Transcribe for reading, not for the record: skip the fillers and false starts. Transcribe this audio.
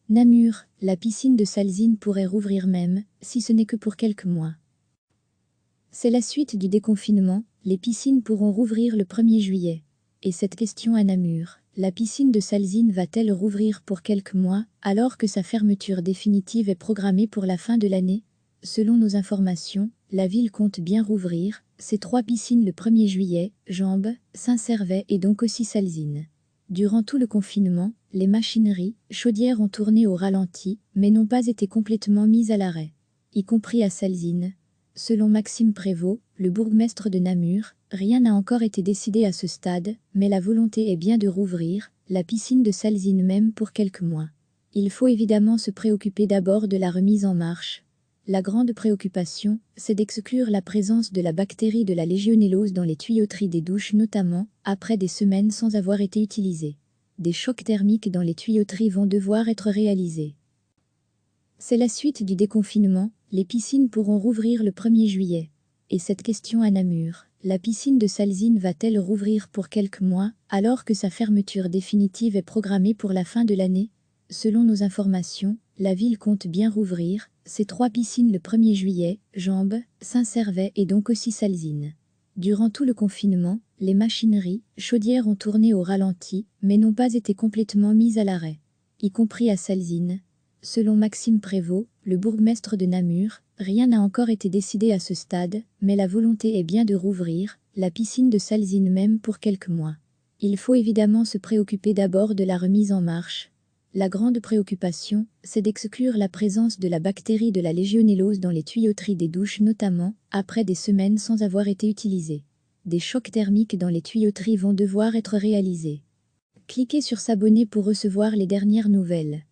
Namur, la piscine de Salzines pourrait rouvrir même, si ce n'est que pour quelques mois. C'est la suite du déconfinement, les piscines pourront rouvrir le 1er juillet. Et cette question à Namur, la piscine de Salzines va-t-elle rouvrir pour quelques mois, alors que sa fermeture définitive est programmée pour la fin de l'année? Selon nos informations, la ville compte bien rouvrir ses 3 piscines le 1er juillet, Jambes, Saint-Servais et donc aussi Salzines. Durant tout le confinement, les machineries, chaudières ont tourné au ralenti, mais n'ont pas été complètement mises à l'arrêt, y compris à Salzines. Selon Maxime Prévost, le bourgmestre de Namur, rien n'a encore été décidé à ce stade, mais la volonté est bien de rouvrir la piscine de Salzines même pour quelques mois. Il faut évidemment se préoccuper d'abord de la remise en marche. La grande préoccupation, c'est d'exclure la présence de la bactérie de la légionellose dans les tuyauteries des douches notamment, après des semaines sans avoir été utilisées. Des chocs thermiques dans les tuyauteries vont devoir être réalisés. C'est la suite du déconfinement, les piscines pourront rouvrir le 1er juillet. Et cette question à Namur, la piscine de Salzines va-t-elle rouvrir pour quelques mois, alors que sa fermeture définitive est programmée pour la fin de l'année? Selon nos informations, la ville compte bien rouvrir ses 3 piscines le 1er juillet, Jambes, Saint-Servais et donc aussi Salzines. Durant tout le confinement, les machineries, chaudières ont tourné au ralenti, mais n'ont pas été complètement mises à l'arrêt, y compris à Salzines. Selon Maxime Prévost, le bourgmestre de Namur, rien n'a encore été décidé à ce stade, mais la volonté est bien de rouvrir la piscine de Salzines même pour quelques mois. Il faut évidemment se préoccuper d'abord de la remise en marche. La grande préoccupation, c'est d'exclure la présence de la bactérie de la légionellose dans les tuyauteries des douches notamment, après des semaines sans avoir été utilisées. Des chocs thermiques dans les tuyauteries vont devoir être réalisés. Cliquez sur s'abonner pour recevoir les dernières nouvelles.